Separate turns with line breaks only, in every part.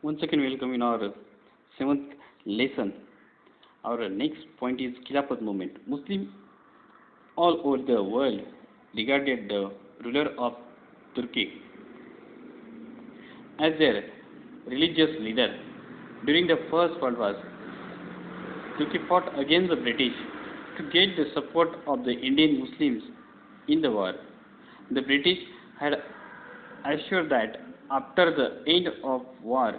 Once again, welcome in our seventh lesson. Our next point is Khilafat movement. Muslims all over the world regarded the ruler of Turkey as their religious leader. During the First World War, Turkey fought against the British to get the support of the Indian Muslims in the war. The British had assured that after the end of war,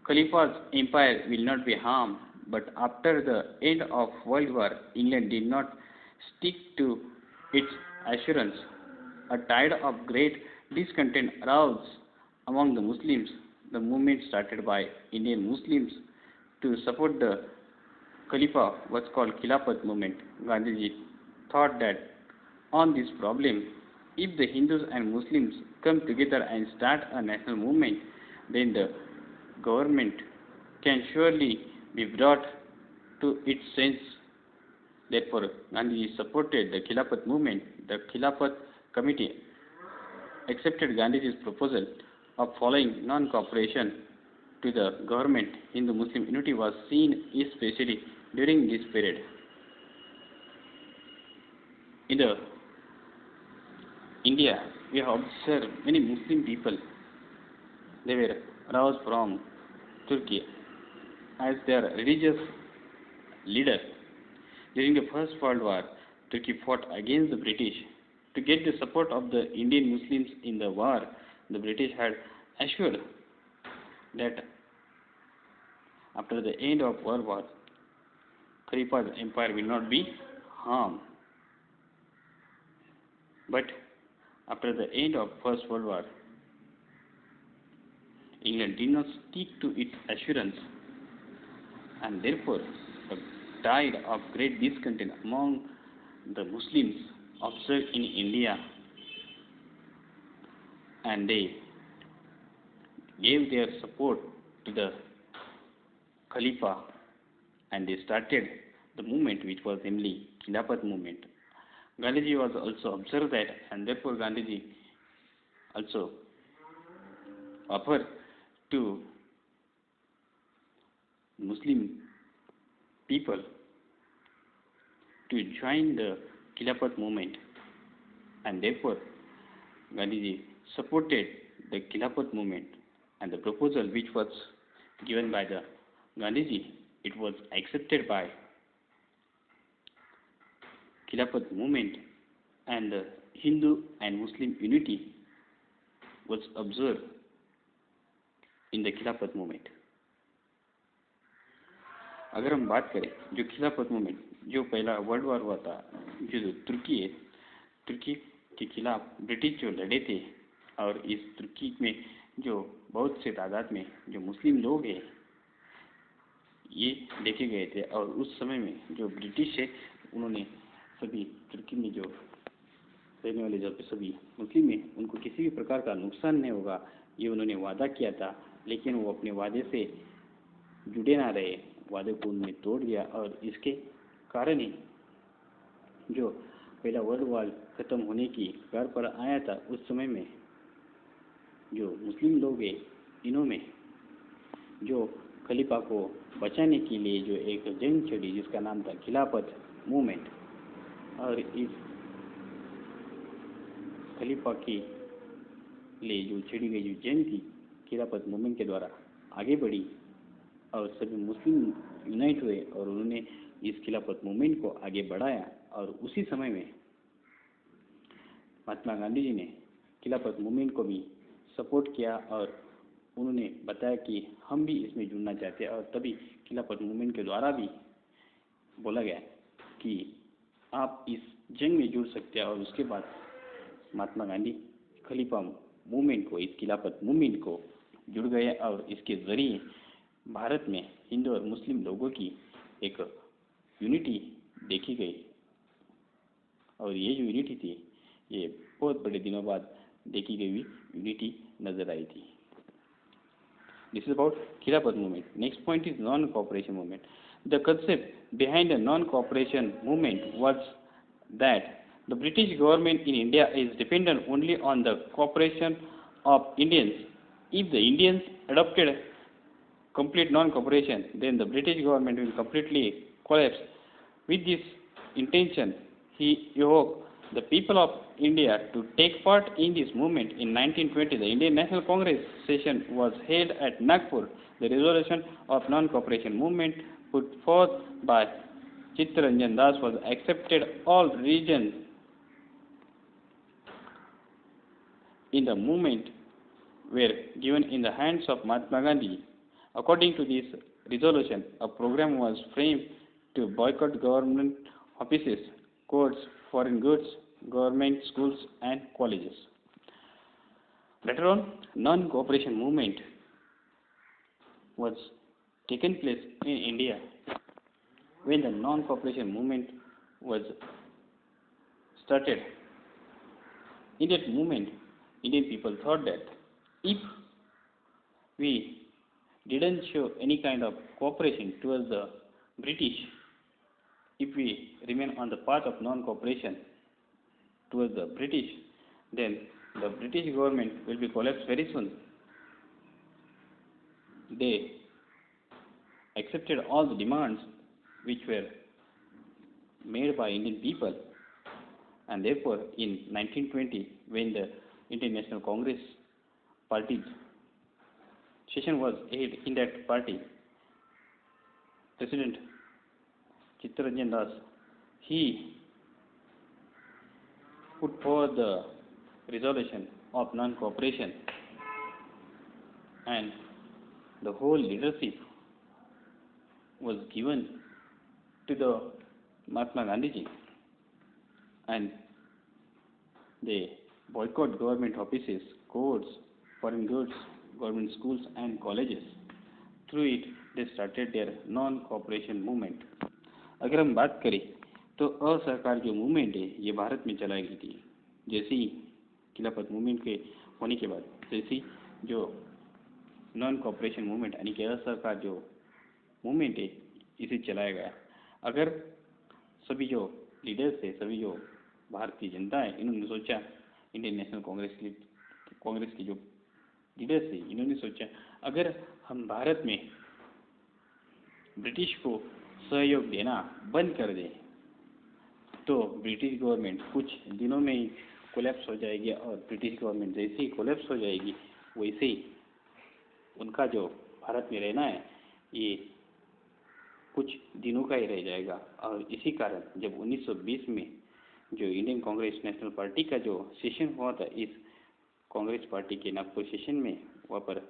Khalifa's empire will not be harmed, but after the end of World War, England did not stick to its assurance. A tide of great discontent arose among the Muslims. The movement started by Indian Muslims to support the Khalifa was called Khilafat movement. Gandhiji thought that on this problem, if the Hindus and Muslims come together and start a national movement, then the government can surely be brought to its sense. Therefore, Gandhiji supported the Khilafat movement. The Khilafat committee accepted Gandhiji's proposal of following non-cooperation to the government. Hindu-Muslim unity was seen especially during this period. In India, we have observed many Muslim people. They were aroused from Turkey as their religious leader. During the First World War, Turkey fought against the British. To get the support of the Indian Muslims in the war, the British had assured that after the end of World War, Khalifa's empire will not be harmed. But after the end of First World War, England did not stick to its assurance, and therefore the tide of great discontent among the Muslims observed in India, and they gave their support to the Khalifa, and they started the movement which was namely Khilafat movement. Gandhiji was also observed that, and therefore Gandhiji also offered to Muslim people to join the Khilafat movement, and therefore Gandhiji supported the Khilafat movement, and the proposal which was given by the Gandhiji, it was accepted by Khilafat movement, and the Hindu and Muslim unity was observed in the Khilafat movement. अगर हम बात करें जो खिलाफत movement जो पहला world war हुआ था, जो तुर्की है, तुर्की के खिलाफ ब्रिटिश जो लड़े थे, और इस तुर्की में जो बहुत से तादाद में जो मुस्लिम लोग हैं ये देखे गए थे, और उस समय में जो ब्रिटिश है उन्होंने सभी तुर्की में जो रहने वाले जो सभी मुस्लिम हैं उनको किसी भी प्रकार का नुकसान नहीं होगा ये उन्होंने वादा किया था, लेकिन वो अपने वादे से जुड़े ना रहे, वादे को उन्होंने तोड़ दिया, और इसके कारण ही जो पहला वर्ल्ड वॉर ख़त्म होने की कगार पर आया था, उस समय में जो मुस्लिम लोग हैं इन्होंने जो खलीफा को बचाने के लिए जो एक जंग छेड़ी जिसका नाम था खिलाफत मूवमेंट, और इस खलीफा के लिए जो छेड़ी गई जो जंग थी खिलाफत मूवमेंट के द्वारा आगे बढ़ी, और सभी मुस्लिम यूनाइट हुए और उन्होंने इस खिलाफत मूवमेंट को आगे बढ़ाया। और उसी समय में महात्मा गांधी जी ने खिलाफत मूवमेंट को भी सपोर्ट किया, और उन्होंने बताया कि हम भी इसमें जुड़ना चाहते हैं, और तभी खिलाफत मूवमेंट के द्वारा भी बोला गया कि आप इस जंग में जुड़ सकते हैं। और उसके बाद महात्मा गांधी खलीफा मूवमेंट को, इस खिलाफत मूवमेंट को जुड़ गए, और इसके ज़रिए भारत में हिंदू और मुस्लिम लोगों की एक यूनिटी देखी गई, और ये जो यूनिटी थी ये बहुत बड़े दिनों बाद देखी गई हुई यूनिटी नज़र आई थी। This is about Khilafat movement. Next point is non-cooperation movement. The concept behind the non-cooperation movement was that the British government in India is dependent only on the cooperation of Indians. If the Indians adopted complete non-cooperation, then the British government will completely collapse. With this intention, he evoked the people of India to take part in this movement. In 1920, the Indian National Congress session was held at Nagpur. The resolution of non-cooperation movement put forth by Chittaranjan Das was accepted. All regions in the movement were given in the hands of Mahatma Gandhi. According to this resolution, a program was framed to boycott government offices, courts, foreign goods, government schools and colleges. Later on, non-cooperation movement was taken place in India. When the non-cooperation movement was started, in that movement, Indian people thought that if we didn't show any kind of cooperation towards the British, if we remain on the path of non-cooperation towards the British, then the British government will be collapsed very soon. They accepted all the demands which were made by Indian people, and therefore in 1920, when the Indian National Congress party session was held in that party, President Chittaranjan Das, he put forward the resolution of non-cooperation, and the whole leadership was given to the Mahatma Gandhiji, and they boycott government offices, courts, foreign goods, government schools and colleges. Through it, they started their non-cooperation movement. अगर हम बात करें तो असहकार जो movement है ये भारत में चलाई गई थी। जैसे ही खिलाफत मूवमेंट के होने के बाद जैसे जो नॉन कॉपरेशन मूवमेंट यानी कि असहकार जो मूवमेंट है इसे चलाया गया। अगर सभी जो लीडर्स है, सभी जो भारतीय जनता है, इन्होंने सोचा, इंडियन नेशनल कांग्रेस के जो लीडर्स है इन्होंने सोचा अगर हम भारत में ब्रिटिश को सहयोग देना बंद कर दें तो ब्रिटिश गवर्नमेंट कुछ दिनों में ही कोलैप्स हो जाएगी, और ब्रिटिश गवर्नमेंट जैसे ही कोलैप्स हो जाएगी वैसे ही उनका जो भारत में रहना है ये कुछ दिनों का ही रह जाएगा। और इसी कारण जब 1920 में जो इंडियन कांग्रेस नेशनल पार्टी का जो सेशन हुआ था, इस कांग्रेस पार्टी के नागपुर सेशन में वहाँ पर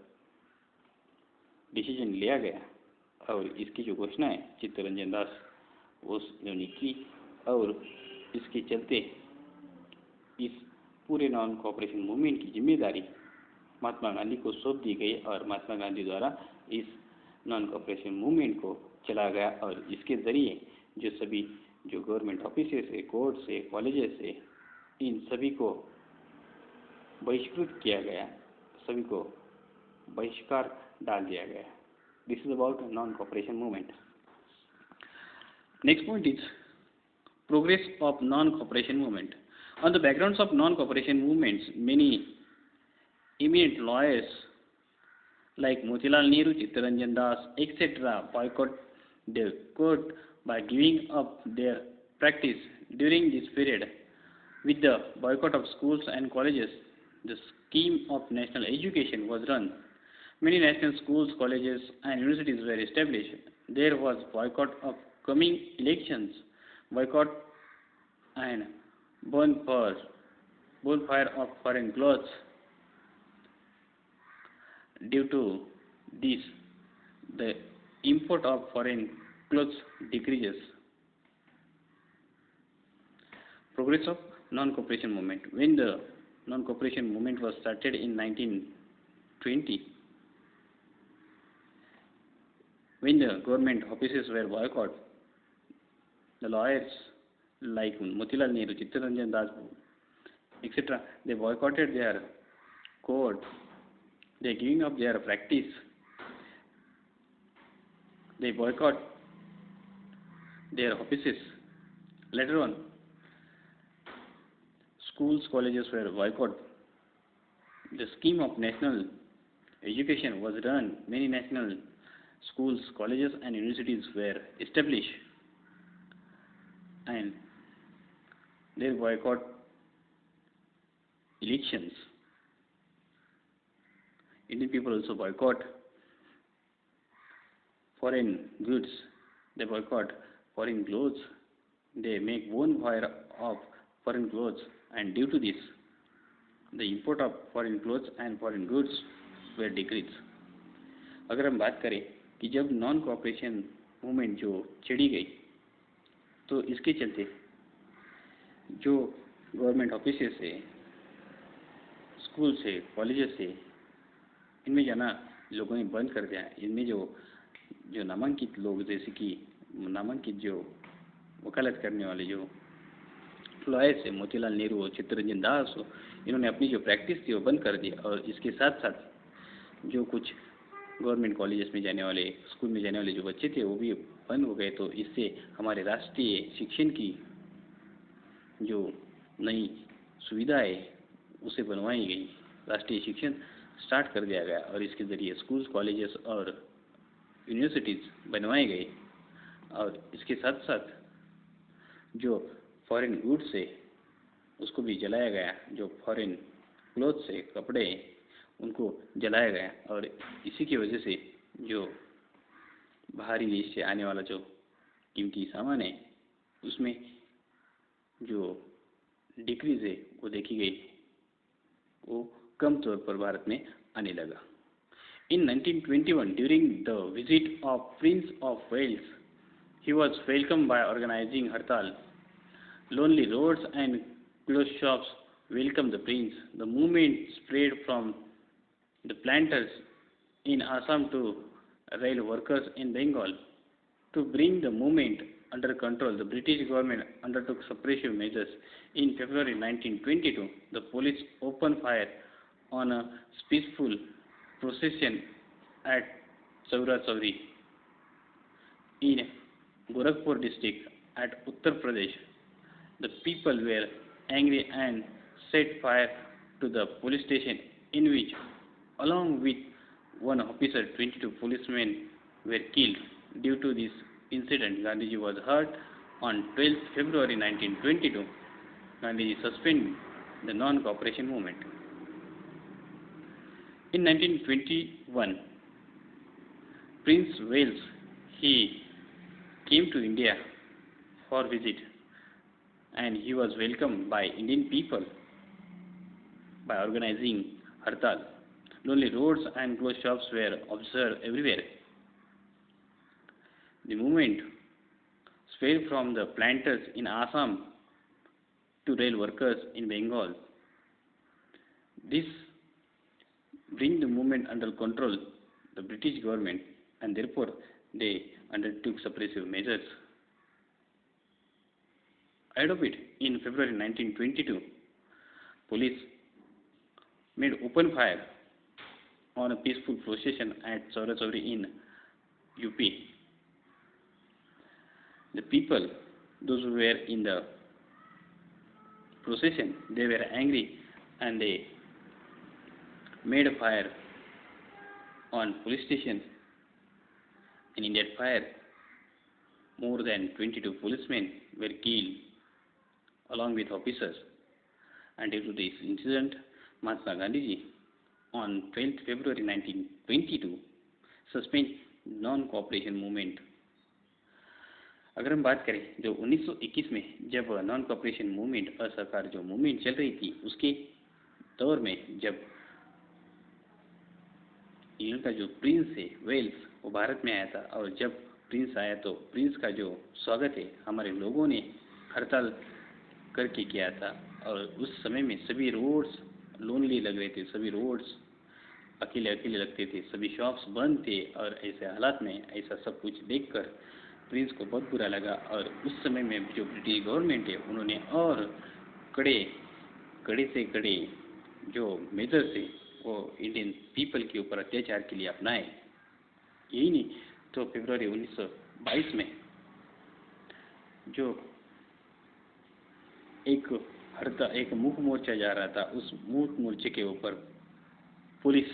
डिसीजन लिया गया और इसकी जो घोषणा है चित्तरंजन दास उन्होंने की, और इसके चलते इस पूरे नॉन कॉपरेशन मूवमेंट की जिम्मेदारी महात्मा गांधी को सौंप दी गई और महात्मा गांधी द्वारा इस नॉन कॉपरेशन मूवमेंट को चला गया। और इसके ज़रिए जो सभी जो गवर्नमेंट ऑफिसेस है, कोर्ट्स है, कॉलेजेस है, इन सभी को बहिष्कृत किया गया, सभी को बहिष्कार डाल दिया गया। This is about non cooperation movement. Next point is progress of non-cooperation movement. On the backgrounds of non-cooperation movements, many eminent lawyers like Motilal Nehru, Chittaranjan Das, etc. boycott the court by giving up their practice. During this period, with the boycott of schools and colleges, the scheme of national education was run. Many national schools, colleges and universities were established. There was boycott of coming elections, boycott and bonfire of foreign clothes. Due to this, the import of foreign clothes decreases. Progress of non-cooperation movement. When the non-cooperation movement was started in 1920, when the government offices were boycotted, the lawyers like Motilal Nehru, Chittaranjan Das, etc., they boycotted their court. They giving up their practice. They boycott their offices. Later on, schools, colleges were boycotted. The scheme of national education was run. Many national schools, colleges, and universities were established, and they boycott elections. Indian people also boycott foreign goods. They boycott foreign clothes. They make bonfire of foreign clothes, and due to this, the import of foreign clothes and foreign goods were decreased. अगर हम बात करें कि जब non cooperation movement जो छिड़ी गई, तो इसके चलते जो गवर्नमेंट ऑफिस से, स्कूल से, कॉलेजेस से, इनमें जाना लोगों ने बंद कर दिया। इनमें जो जो नामांकित लोग, जैसे कि नामांकित जो वकालत करने वाले जो लॉयर्स है, मोतीलाल नेहरू हो, चित्तरंजन दास हो, इन्होंने अपनी जो प्रैक्टिस थी वो बंद कर दी। और इसके साथ साथ जो कुछ गवर्नमेंट कॉलेजेस में जाने वाले, स्कूल में जाने वाले जो बच्चे थे वो भी बंद हो गए। तो इससे हमारे राष्ट्रीय शिक्षण की जो नई सुविधा है उसे बनवाई गई, राष्ट्रीय शिक्षण स्टार्ट कर दिया गया और इसके ज़रिए स्कूल्स, कॉलेजेस और यूनिवर्सिटीज़ बनवाए गए। और इसके साथ साथ जो फॉरेन गुड्स है उसको भी जलाया गया, जो फॉरेन क्लोथ्स है, कपड़े, उनको जलाया गया। और इसी की वजह से जो बाहरी देश से आने वाला जो कीमती सामान है उसमें जो डिक्रीज है वो देखी गई, वो कम तौर पर भारत में आने लगा। In 1921, during the visit of Prince of Wales, he was welcomed by organizing Hartal. Lonely roads and closed shops welcomed the prince. The movement spread from the planters in Assam to rail workers in Bengal. To bring the movement under control, the British government undertook suppressive measures. In February 1922, the police opened fire on a peaceful procession at Chaura Chauri in Gorakhpur district at Uttar Pradesh. The people were angry and set fire to the police station, in which, along with one officer, 22 policemen were killed. Due to this incident, Gandhiji was hurt. On 12th February 1922, Gandhiji suspended the non-cooperation movement. In 1921, Prince Wales, he came to India for visit, and he was welcomed by Indian people by organizing Hartal. Lonely roads and closed shops were observed everywhere. The movement spread from the planters in Assam to rail workers in Bengal. This bring the movement under control the British government, and therefore they undertook suppressive measures. Ahead of it, in February 1922, police made open fire on a peaceful procession at Chaura Chauri in UP. The people, those who were in the procession, they were angry and they made a fire on police station. In that fire, more than 22 policemen were killed along with officers. And due to this incident, Mahatma Gandhiji on 12th February 1922 suspended non-cooperation movement. अगर हम बात करें जो 1921 में जब non cooperation movement, असहकार जो movement चल रही थी, उसके दौर में जब इंग्लैंड का जो प्रिंस है वेल्स वो भारत में आया था, और जब प्रिंस आया तो प्रिंस का जो स्वागत है हमारे लोगों ने हड़ताल करके किया था। और उस समय में सभी रोड्स लोनली लग रहे थे, सभी रोड्स अकेले अकेले लगते थे, सभी शॉप्स बंद थे। और ऐसे हालात में ऐसा सब कुछ देखकर प्रिंस को बहुत बुरा लगा। और उस समय में जो ब्रिटिश गवर्नमेंट है उन्होंने और कड़े से कड़े जो मेजर्स थे वो इंडियन पीपल के ऊपर अत्याचार के लिए अपनाए। यही नहीं तो फरवरी 1922 में जो एक मुख मोर्चा जा रहा था, उस मुख मोर्चे के ऊपर पुलिस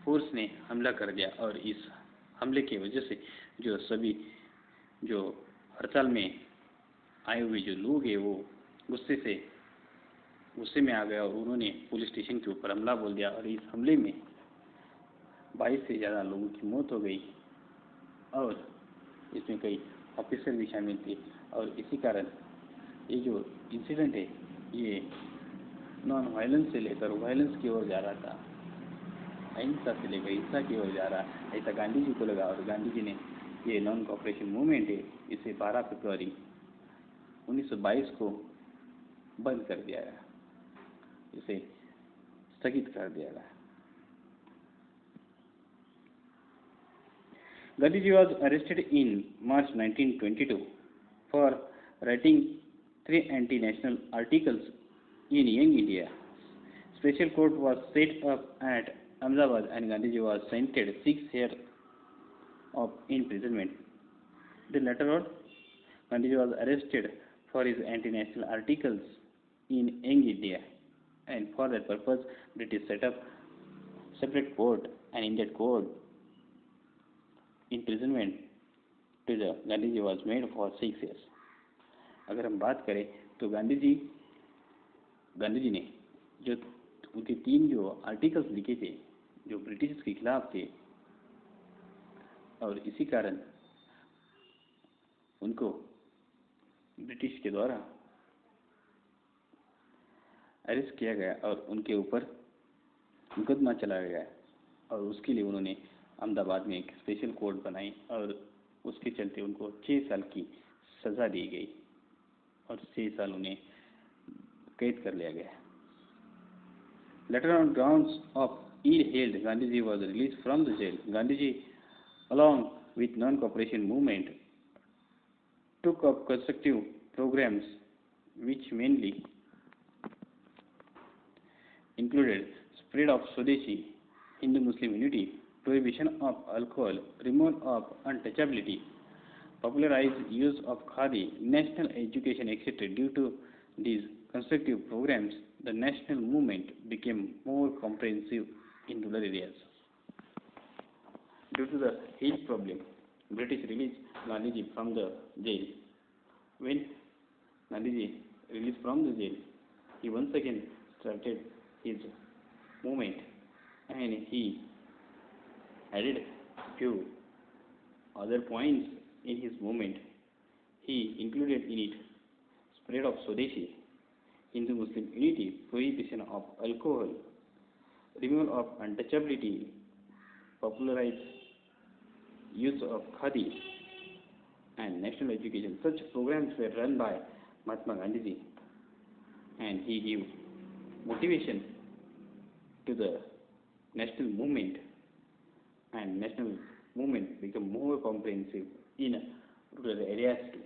फोर्स ने हमला कर दिया और इस हमले की वजह से जो सभी जो हड़ताल में आए हुए जो लोग हैं वो गुस्से में आ गए और उन्होंने पुलिस स्टेशन के ऊपर हमला बोल दिया और इस हमले में 22 से ज़्यादा लोगों की मौत हो गई और इसमें कई ऑफिसर भी शामिल थे। और इसी कारण ये जो इंसिडेंट है ये नॉन वायलेंस से लेकर वायलेंस की ओर जा रहा था, अहिंसा से लेकर हिंसा की ओर जा रहा, ऐसा गांधी जी को लगा और गांधी जी ने ये नॉन कोऑपरेशन मूवमेंट है इसे 12 फरवरी 1922 को बंद कर दिया गया, इसे स्थगित कर दिया गया। Gandhiji was arrested in March 1922 for writing 3 anti-national articles in Young India. Special court was set up at Ahmedabad and Gandhiji was sentenced 6 years of imprisonment. Then later on, Gandhiji was arrested for his anti-national articles in Young India, and for that purpose, British set up separate court, and in that court, imprisonment to the Gandhiji was made for 6 years. अगर हम बात करें तो गांधी जी ने जो उनके 3 जो articles लिखे थे जो ब्रिटिश के खिलाफ थे और इसी कारण उनको ब्रिटिश के द्वारा अरेस्ट किया गया और उनके ऊपर मुकदमा चलाया गया और उसके लिए उन्होंने अहमदाबाद में एक स्पेशल कोर्ट बनाई और उसके चलते उनको 6 साल की सज़ा दी गई और 6 साल उन्हें कैद कर लिया गया। Later on grounds of ill health, Gandhiji was released from the jail. Gandhiji, along with non-cooperation movement, took up constructive programs which mainly included spread of Swadeshi, Hindu-Muslim unity, prohibition of alcohol, removal of untouchability, popularized use of khadi, national education, etc. Due to these constructive programs, the national movement became more comprehensive in rural areas. Due to the health problem, British released Gandhiji from the jail. When Gandhiji released from the jail, he once again started his movement and he added few other points in his movement. He included in it spread of Swadeshi, Hindu-Muslim unity, prohibition of alcohol, removal of untouchability, popularized use of khadi, and national education. Such programs were run by Mahatma Gandhiji, and he gave motivation to the national movement, and national movement became more comprehensive in rural areas too.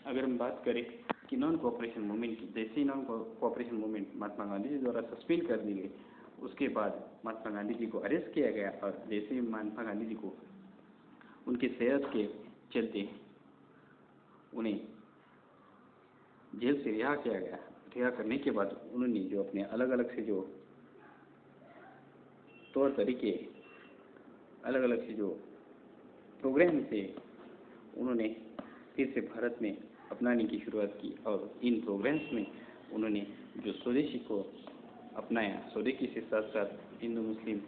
अगर हम बात करें कि non cooperation movement की, जैसे ही non cooperation movement Mahatma Gandhi ji द्वारा suspend कर दी गई, उसके बाद महात्मा गांधी जी को अरेस्ट किया गया और जैसे ही महात्मा गांधी जी को उनके सेहत के चलते उन्हें जेल से रिहा किया गया। रिहा करने के बाद उन्होंने जो अपने अलग अलग से जो तौर तरीके, अलग अलग से जो प्रोग्राम थे, उन्होंने फिर से भारत में अपनाने की शुरुआत की और इन प्रोग्राम्स में उन्होंने जो स्वदेशी को अपनाया, स्वदेशी के साथ साथ हिंदू मुस्लिम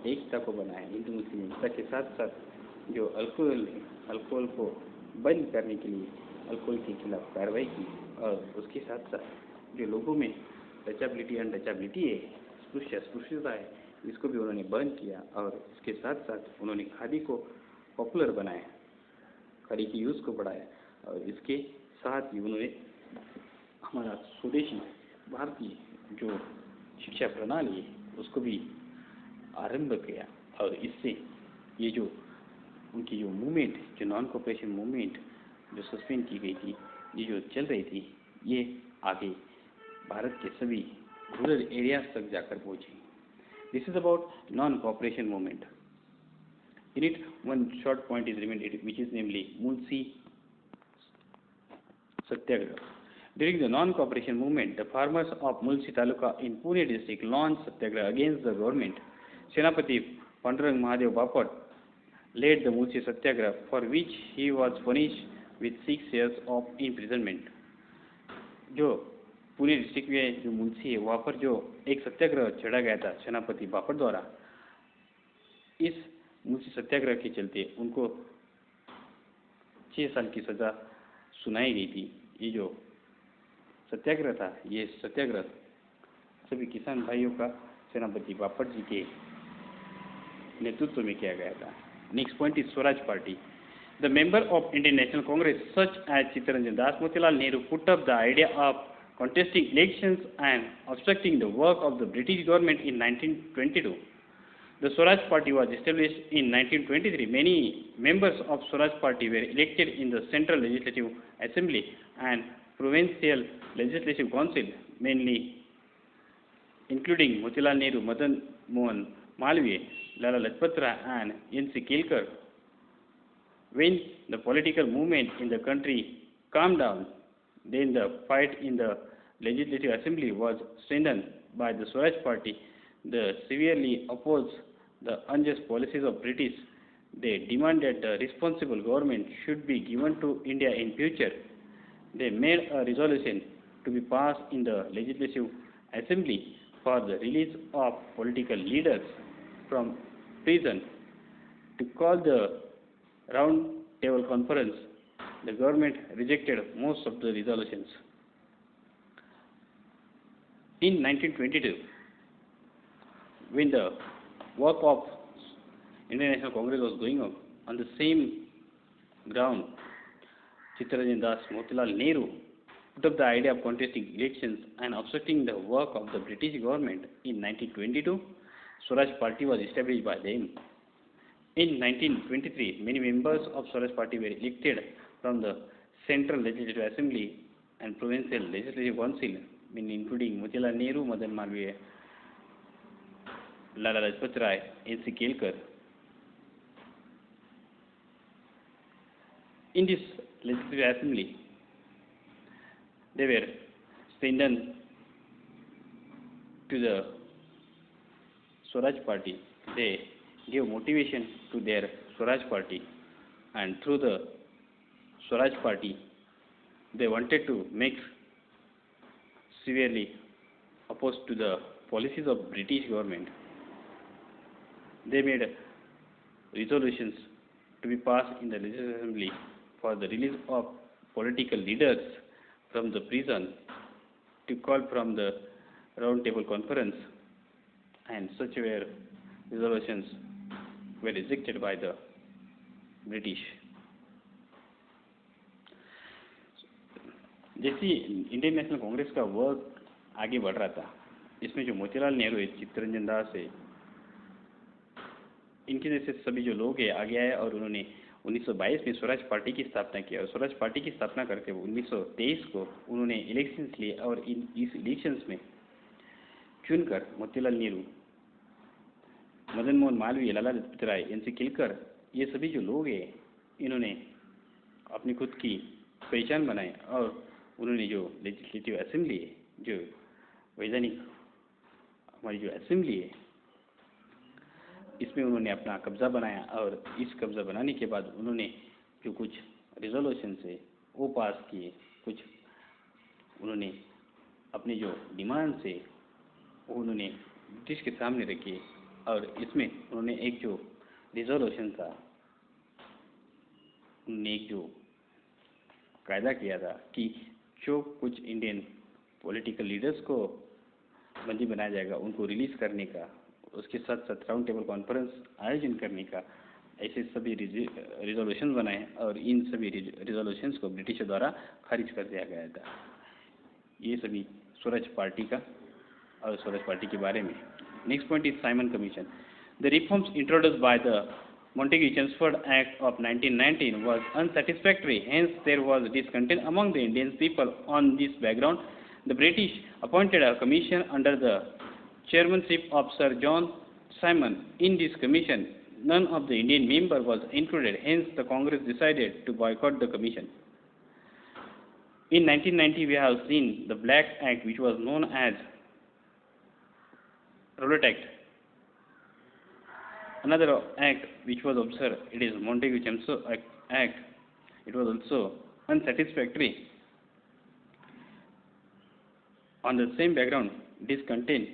एकता को बनाया, हिंदू मुस्लिम एकता के साथ साथ जो अल्कोहल को बंद करने के लिए अल्कोहल के खिलाफ कार्रवाई की और उसके साथ साथ जो लोगों में टचेबिलिटी अनटचेबिलिटी है, स्पृश्यता है, इसको भी उन्होंने बंद किया और इसके साथ साथ उन्होंने खादी को पॉपुलर बनाया, खादी की यूज़ को बढ़ाया और इसके साथ ही उन्होंने हमारा स्वदेशी भारतीय जो शिक्षा प्रणाली है उसको भी आरंभ किया और इससे ये जो उनकी जो मूवमेंट, जो नॉन कोऑपरेशन मूवमेंट जो सस्पेंड की गई थी, ये जो चल रही थी, ये आगे भारत के सभी रूरल एरियाज तक जाकर पहुंची। This is about non cooperation movement. In it, one short point is remembered, which is namely Mulsi Satyagraha. During the non-cooperation movement, the farmers of Mulsi Taluka in Pune district launched Satyagraha against the government. Senapati Pandurang Mahadev Bapat led the Mulsi Satyagraha, for which he was punished with 6 years of imprisonment. जो Pune district में जो मुंशी है वहाँ पर जो एक सत्याग्रह छेड़ा गया था सेनापति बापट द्वारा, इस मुंशी सत्याग्रह के चलते उनको 6 साल की सज़ा सुनाई गई थी। ये जो सत्याग्रह था, ये सत्याग्रह सभी किसान भाइयों का सेनापति बापट जी के नेतृत्व में किया गया था। Next point is Swaraj party. The member of Indian National Congress, such as Chittaranjan Das, Motilal Nehru, put up the idea of contesting elections and obstructing the work of the British government in 1922. The Swaraj Party was established in 1923. Many members of Swaraj Party were elected in the Central Legislative Assembly and Provincial Legislative Council, mainly including Motilal Nehru, Madan Mohan Malviya, Lala Lajpat Rai, and N.C. Kelkar. When the political movement in the country calmed down, then the fight in the Legislative Assembly was strengthened by the Swaraj Party. They severely opposed the unjust policies of British. They demanded the responsible government should be given to India in future. They made a resolution to be passed in the Legislative Assembly for the release of political leaders from prison. To call the round table conference, the government rejected most of the resolutions. In 1922, when the work of Indian National Congress was going on the same ground, Chittaranjan Das, Motilal Nehru put up the idea of contesting elections and obstructing the work of the British government. In 1922, Swaraj Party was established by them. In 1923, many members of Swaraj Party were elected from the Central Legislative Assembly and Provincial Legislative Council, including Motilal Nehru, Madan Malviya, Lala Lajpat Rai, N.C. Kelkar. In this Legislative Assembly, they were strengthened to the Swaraj Party. They gave motivation to their Swaraj Party, and through the Swaraj Party they wanted to make severely opposed to the policies of British government. They made resolutions to be passed in the Legislative Assembly for the release of political leaders from the prison, to call from the round table conference, and such were resolutions were rejected by the British. जैसे Indian national Congress का work आगे बढ़ रहा था, इसमें जो मोतीलाल नेहरू है, चित्तरंजन दास है, इनके जैसे सभी जो लोग हैं आगे आए और उन्होंने 1922 में स्वराज पार्टी की स्थापना की। और स्वराज पार्टी की स्थापना करके 1923 को उन्होंने इलेक्शंस लिए और इस इलेक्शंस में चुनकर मोतीलाल नेहरू, मदन मोहन मालवीय, लाला लजपत राय, एन.सी. केलकर, ये सभी जो लोग हैं, इन्होंने अपनी खुद की पहचान बनाई और उन्होंने जो लेजिस्लेटिव असेंबली है, जो वैधानिक हमारी जो असेंबली है, इसमें उन्होंने अपना कब्जा बनाया। और इस कब्जा बनाने के बाद उन्होंने जो कुछ रिजोल्यूशन है वो पास किए, कुछ उन्होंने अपनी जो डिमांड्स है वो उन्होंने ब्रिटिश के सामने रखी। और इसमें उन्होंने एक जो रिजोल्यूशन था, उन्होंने एक जो कायदा किया था कि जो कुछ इंडियन पॉलिटिकल लीडर्स को बंदी बनाया जाएगा उनको रिलीज़ करने का, उसके साथ साथ राउंड टेबल कॉन्फ्रेंस आयोजन करने का, ऐसे सभी रिजोल्यूशन बनाए और इन सभी रिजोल्यूशंस को ब्रिटिशों द्वारा खारिज कर दिया गया था। ये सभी स्वराज पार्टी का और स्वराज पार्टी के बारे में। Next point is Simon commission. The reforms introduced by the Montagu-Chelmsford Act of 1919 was unsatisfactory, hence there was discontent among the Indian people. On this background, the British appointed a commission under the chairmanship of Sir John Simon. In this commission, none of the Indian member was included, hence the Congress decided to boycott the commission. In 1990, we have seen the Black Act, which was known as Rowlatt Act. Another act which was observed, it is Montagu-Chelmsford Act. It was also unsatisfactory. On the same background, discontent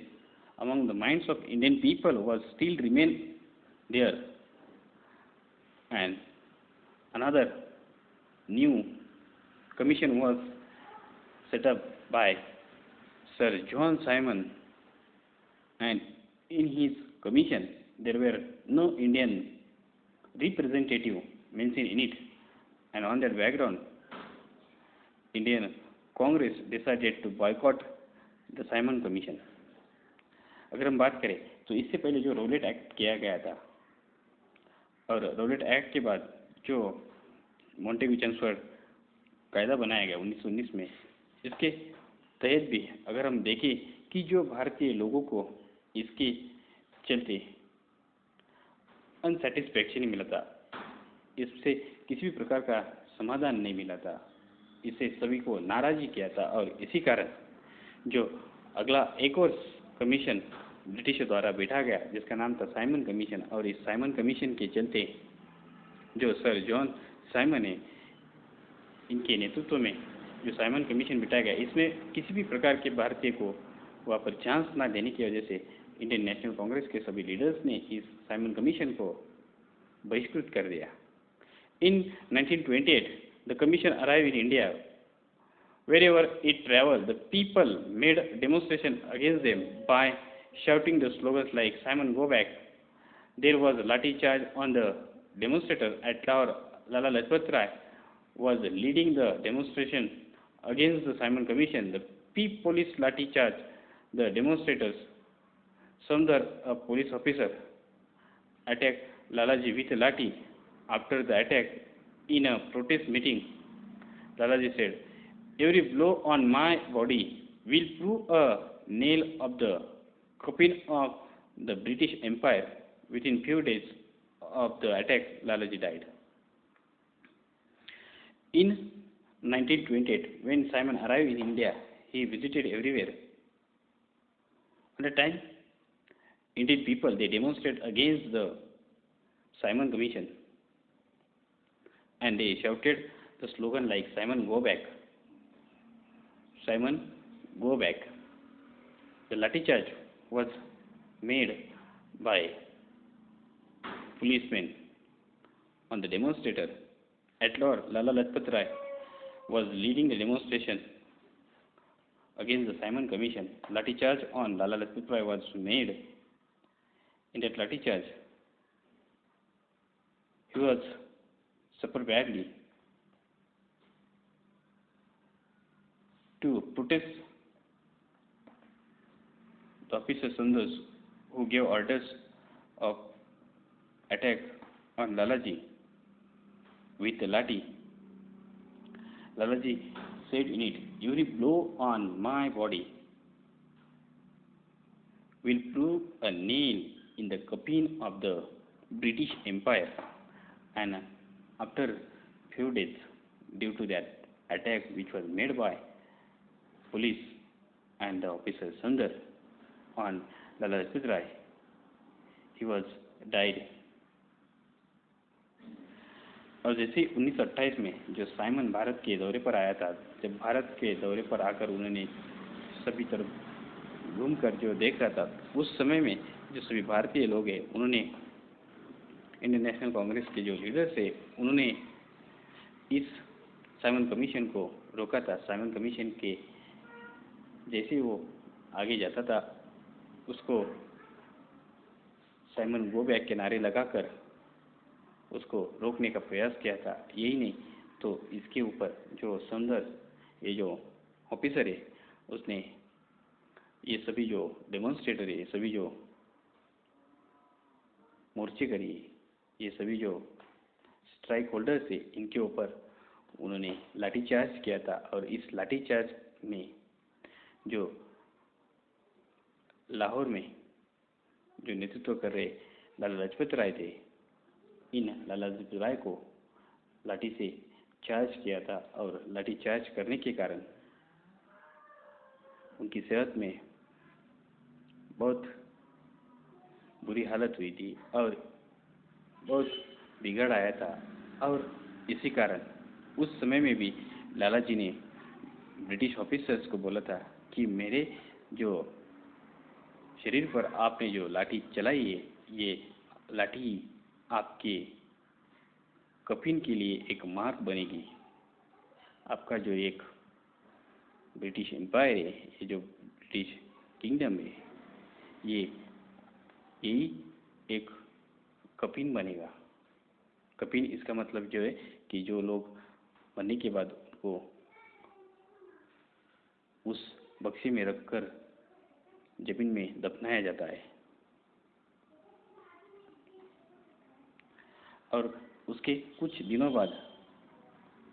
among the minds of Indian people was still remain there, and another new commission was set up by Sir John Simon, and in his commission there were no Indian representative mentioned in it, and on that background, Indian Congress decided to boycott the Simon Commission. अगर हम बात करें तो इससे पहले जो Rowlatt act किया गया था और रॉलेट एक्ट के बाद जो मॉन्टेग्यू-चेम्सफोर्ड कायदा बनाया गया 1919 में, इसके तहत भी अगर हम देखें कि जो भारतीय लोगों को इसके चलते अनसेटिस्फैक्शन नहीं मिला था, इससे किसी भी प्रकार का समाधान नहीं मिला था, इससे सभी को नाराज़ी किया था, और इसी कारण जो अगला एक और कमीशन ब्रिटिशों द्वारा बैठा गया जिसका नाम था साइमन कमीशन, और इस साइमन कमीशन के चलते जो सर जॉन साइमन है, इनके नेतृत्व में जो साइमन कमीशन बिठाया गया, इसमें किसी भी प्रकार के भारतीय को वहाँ पर चांस ना देने की वजह से इंडियन नेशनल कांग्रेस के सभी लीडर्स ने इस साइमन कमीशन को बहिष्कृत कर दिया. In 1928, the commission arrived in India. Wherever it traveled, the people made demonstration against them by shouting the slogans like "Simon, go back." There was a lathi charge on the demonstrators at Lahore. Lala Lajpat Rai was leading the demonstration against the Simon Commission. The police lathi charge the demonstrators. Sundar, a police officer, attacked Lalaji with a lathi. After the attack, in a protest meeting, Lalaji said, "Every blow on my body will prove a nail of the coffin of the British Empire." Within few days of the attack, Lalaji died. In 1928, when Simon arrived in India, he visited everywhere. At the time, Indian people, they demonstrated against the Simon Commission, and they shouted the slogan like "Simon, go back." Simon, go back. The lathi charge was made by policemen on the demonstrator. At Lahore, Lala Lajpat Rai was leading the demonstration against the Simon Commission. Lathi charge on Lala Lajpat Rai was made. In that lathi charge, he was suffered badly. To protest the officer Sundar, who gave orders of attack on Lalaji with the lathi, Lalaji said in it, "Every blow on my body will prove a nail in the coffin of the British Empire." And after few days, due to that attack which was made by police and the officer Sundar on Lala Lajpat Rai, he was died. और जैसे 1928 में जो Simon Bharat के दौरे पर आया था, जब भारत के दौरे पर आकर उन्होंने सभी तरफ घूमकर जो देख रहा था, उस समय में जो सभी भारतीय लोग हैं, उन्होंने इंडियन नेशनल कांग्रेस के जो लीडर्स थे, उन्होंने इस साइमन कमीशन को रोका था. साइमन कमीशन के जैसे वो आगे जाता था, उसको साइमन गो बैक के नारे लगाकर उसको रोकने का प्रयास किया था. यही नहीं तो इसके ऊपर जो सुंदर, ये जो ऑफिसर है, उसने ये सभी जो डेमोन्स्ट्रेटर है, ये सभी जो मोर्चे करी, ये सभी जो स्ट्राइक होल्डर्स थे, इनके ऊपर उन्होंने लाठीचार्ज किया था. और इस लाठीचार्ज में जो लाहौर में जो नेतृत्व कर रहे लाला लाजपत राय थे, इन लाला लाजपत राय को लाठी से चार्ज किया था. और लाठी चार्ज करने के कारण उनकी सेहत में बहुत बुरी हालत हुई थी. और बहुत बिगड़ आया था। और इसी कारण उस समय में भी लाला जी ने ब्रिटिश ऑफिसर्स को बोला था कि मेरे जो शरीर पर आपने जो लाठी चलाई है, ये लाठी आपके कफिन के लिए एक मार्क बनेगी। आपका जो एक ब्रिटिश एम्पायर है, ये जो ब्रिटिश किंगडम है, ये यही एक कफिन बनेगा। कफिन इसका मतलब जो है कि जो लोग मरने के बाद उनको उस बक्से में रखकर जमीन में दफनाया जाता है। और उसके कुछ दिनों बाद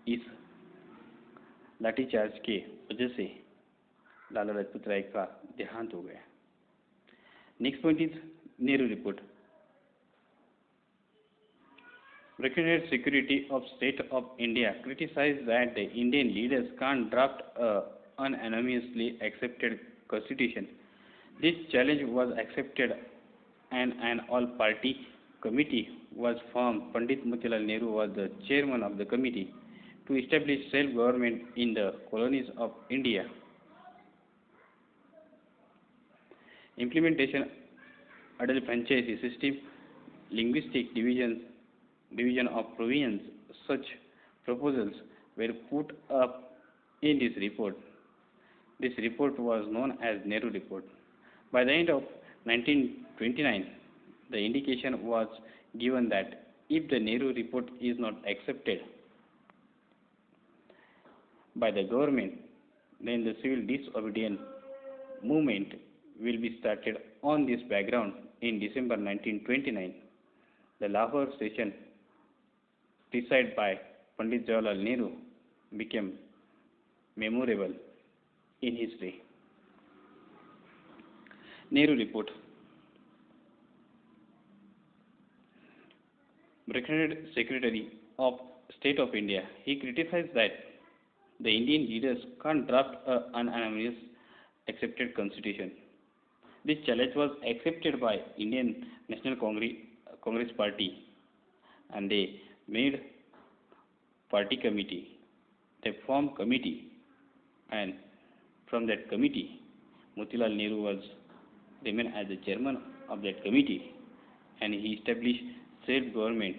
इस लाठीचार्ज के वजह से लाला लाजपत राय का देहांत हो गया। Next point is Nehru report. Brigadier Secretary of State of India criticized that the Indian leaders can't draft a unanimously accepted constitution. This challenge was accepted and an all-party committee was formed. Pandit Motilal Nehru was the chairman of the committee to establish self-government in the colonies of India. Implementation adult franchise system, linguistic division of province. Such proposals were put up in this report. This report was known as Nehru Report. By the end of 1929, the indication was given that if the Nehru Report is not accepted by the government, then the civil disobedience movement will be started. On this background, in December 1929, the Lahore session decided by Pandit Jawaharlal Nehru became memorable in history. Nehru Report. Brigadier Secretary of State of India, he criticized that the Indian leaders can't draft an unanimous accepted constitution. This challenge was accepted by Indian National Congress Party, and they made party committee. They formed committee, and from that committee, Motilal Nehru was remained as the chairman of that committee, and he established self-government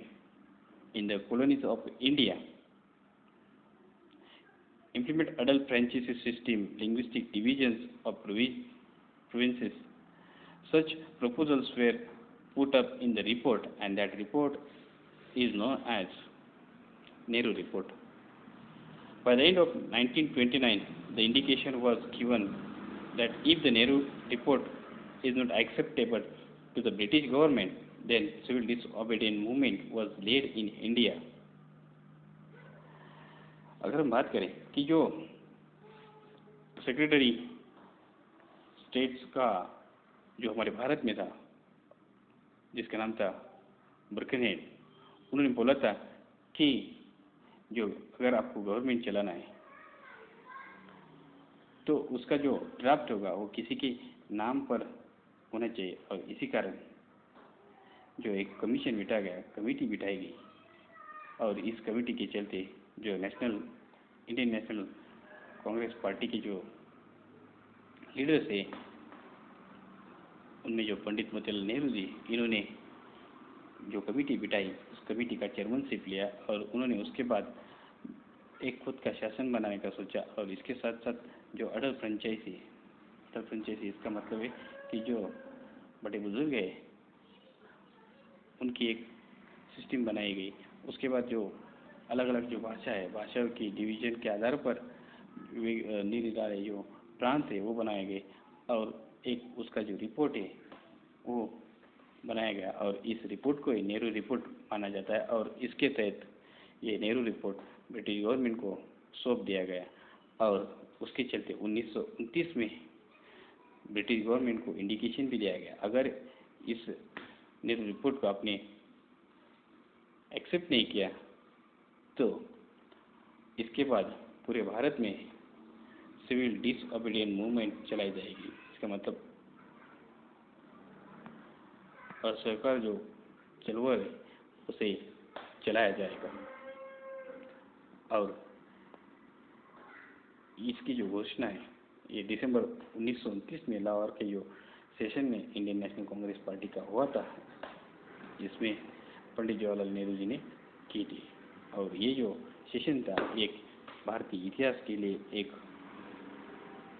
in the colonies of India. Implement adult franchise system, linguistic divisions of provinces. Such proposals were put up in the report, and that report is known as Nehru Report. By the end of 1929, the indication was given that if the Nehru Report is not acceptable to the British government, then civil disobedience movement was led in India. अगर हम बात करें कि जो secretary states का जो हमारे भारत में था, जिसका नाम था ब्रिकनहेड, उन्होंने बोला था कि जो अगर आपको गवर्नमेंट चलाना है तो उसका जो ड्राफ्ट होगा वो किसी के नाम पर होना चाहिए। और इसी कारण जो एक कमीशन बिठा गया, कमेटी बिठाई गई, और इस कमेटी के चलते जो इंडियन नेशनल कांग्रेस पार्टी के जो लीडर्स थे, उनमें जो पंडित मोतीलाल नेहरू जी, इन्होंने जो कमेटी बिठाई, उस कमेटी का चेयरमैनशिप लिया, और उन्होंने उसके बाद एक खुद का शासन बनाने का सोचा। और इसके साथ साथ जो अटल फ्रेंचाइजी इसका मतलब है कि जो बड़े बुजुर्ग है उनकी एक सिस्टम बनाई गई। उसके बाद जो अलग अलग जो भाषा है, भाषाओं की डिवीजन के आधार पर निराले जो प्रांत है वो बनाए गए, और एक उसका जो रिपोर्ट है वो बनाया गया, और इस रिपोर्ट को ही नेहरू रिपोर्ट माना जाता है। और इसके तहत ये नेहरू रिपोर्ट ब्रिटिश गवर्नमेंट को सौंप दिया गया, और उसके चलते 1929 में ब्रिटिश गवर्नमेंट को इंडिकेशन भी दिया गया, अगर इस नेहरू रिपोर्ट को आपने एक्सेप्ट नहीं किया तो इसके बाद पूरे भारत में सिविल डिसओबीडिएंट मूवमेंट चलाई जाएगी। इसका मतलब और सरकार जो चलवा है उसे चलाया जाएगा। और इसकी जो घोषणा है ये दिसंबर 1929 में लाहौर के जो सेशन में इंडियन नेशनल कांग्रेस पार्टी का हुआ था, जिसमें पंडित जवाहरलाल नेहरू जी ने की थी। और ये जो सेशन था एक भारतीय इतिहास के लिए एक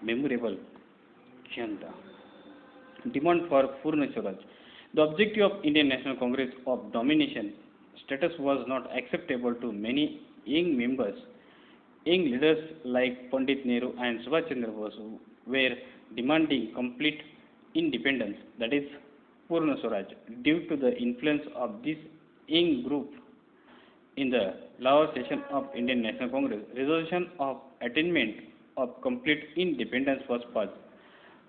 मेमोरेबल क्षण था। Demand for Purna Swaraj. The objective of Indian national Congress of domination status was not acceptable to many young members. Young leaders like Pandit Nehru and Subhash Chandra Bose were demanding complete independence, that is, Purna Swaraj, due to the influence of this young group in the Lahore session of Indian National Congress. Resolution of attainment of complete independence was passed.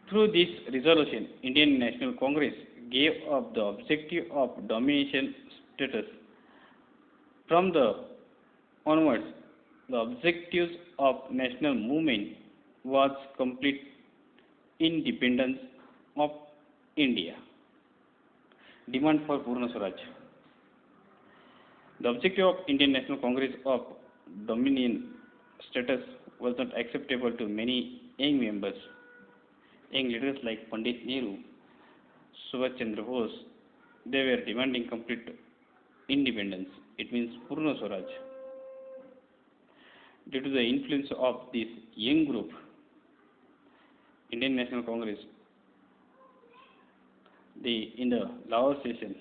Through this resolution, Indian National Congress gave up the objective of domination status. From the onwards, the objectives of national movement was complete independence of India. Demand for Purna Swaraj. The objective of Indian National Congress of dominion status was not acceptable to many young members. Young leaders like Pandit Nehru, Subhash Chandra Bose, they were demanding complete independence. It means Purna Swaraj. Due to the influence of this young group, Indian National Congress, in the Lahore session,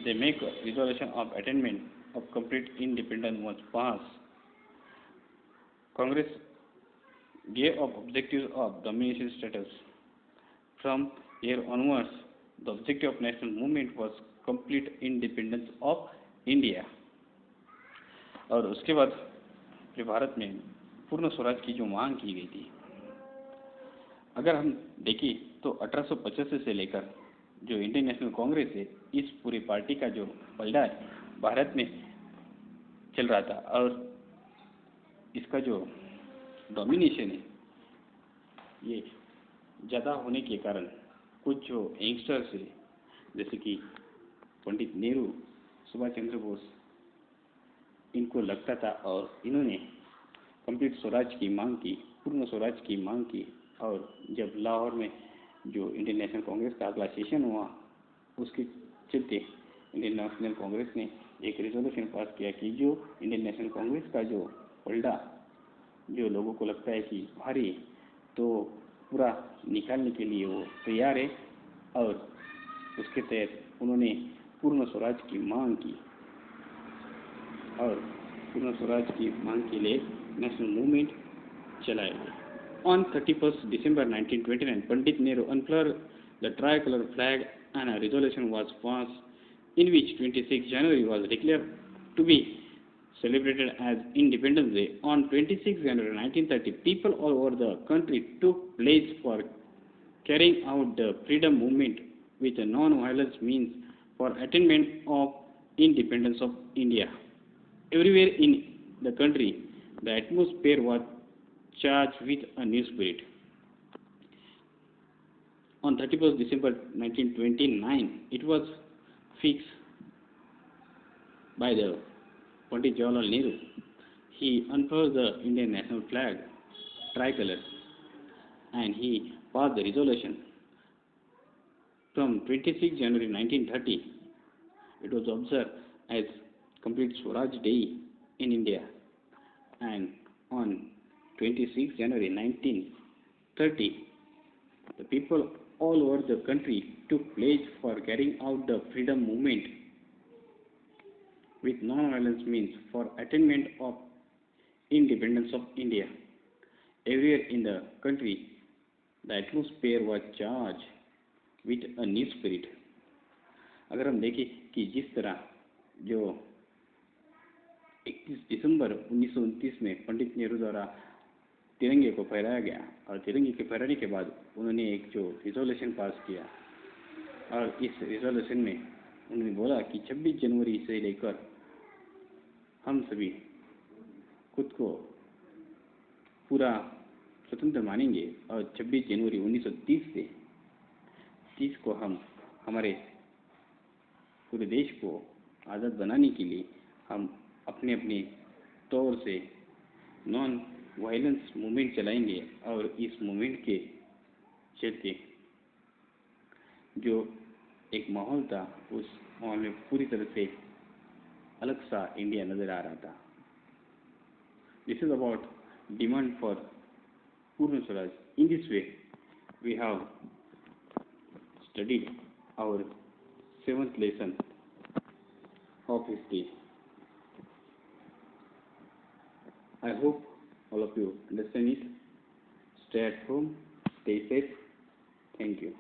they make a resolution of attainment of complete independence was passed. Congress gave up objectives of domination status. From here onwards, the objective of national movement was complete independence of India. और उसके बाद जो भारत में पूर्ण स्वराज की जो मांग की गई थी, अगर हम देखें तो 1885 से लेकर जो इंडियन नेशनल कांग्रेस है, इस पूरी पार्टी का जो पलड़ा है भारत में चल रहा था। और इसका जो डोमिनेशन है ये ज़्यादा होने के कारण कुछ जो यंगस्टर्स है जैसे कि पंडित नेहरू, सुभाष चंद्र बोस, इनको लगता था और इन्होंने कंप्लीट स्वराज की मांग की, पूर्ण स्वराज की मांग की। और जब लाहौर में जो इंडियन नेशनल कांग्रेस का अगला सेशन हुआ, उसके चलते इंडियन नेशनल कांग्रेस ने एक रेजोल्यूशन पास किया कि जो इंडियन नेशनल कांग्रेस का जो पलड़ा जो लोगों को लगता है कि भारी, तो पूरा निकालने के लिए वो तैयार है। और उसके तहत उन्होंने पूर्ण स्वराज की मांग की और पूर्ण स्वराज की मांग के लिए नेशनल मूवमेंट चलाया गया। On 31st December 1929, Pandit Nehru unfurled the tricolor flag and a resolution was passed in which 26 January was declared to be celebrated as Independence Day. On 26 January 1930, people all over the country took pledge for carrying out the freedom movement with a non-violence means for attainment of independence of India. Everywhere in the country, the atmosphere was charged with a new spirit. On 31st December 1929, it was fixed by the Pandit Jawaharlal Nehru. He unfurled the Indian national flag, tricolor, and he passed the resolution. From 26 January 1930, it was observed as complete Swaraj Day in India, and on 26 January 1930, the people all over the country took pledge for carrying out the freedom movement with non-violence means for attainment of independence of India. Everywhere in the country, the atmosphere was charged with a new spirit. अगर हम देखें कि जिस तरह जो 31 दिसंबर 1929 में पंडित नेहरू द्वारा तिरंगे को फहराया गया और तिरंगे के फहराने के बाद उन्होंने एक जो रिजोल्यूशन पास किया और इस रिजोल्यूशन में उन्होंने बोला कि 26 जनवरी से लेकर हम सभी खुद को पूरा स्वतंत्र मानेंगे और 26 जनवरी 1930 से को हम हमारे पूरे देश को आज़ाद बनाने के लिए हम अपने अपने तौर से नॉन वायलेंस मूवमेंट चलाएंगे और इस मूवमेंट के चलते जो एक माहौल था उस माहौल में पूरी तरह से अलग सा इंडिया नज़र आ रहा था। This is about demand for Purna Swaraj. In this way we have studied our seventh lesson of history. I hope all of you understand it. Stay at home, stay safe. Thank you.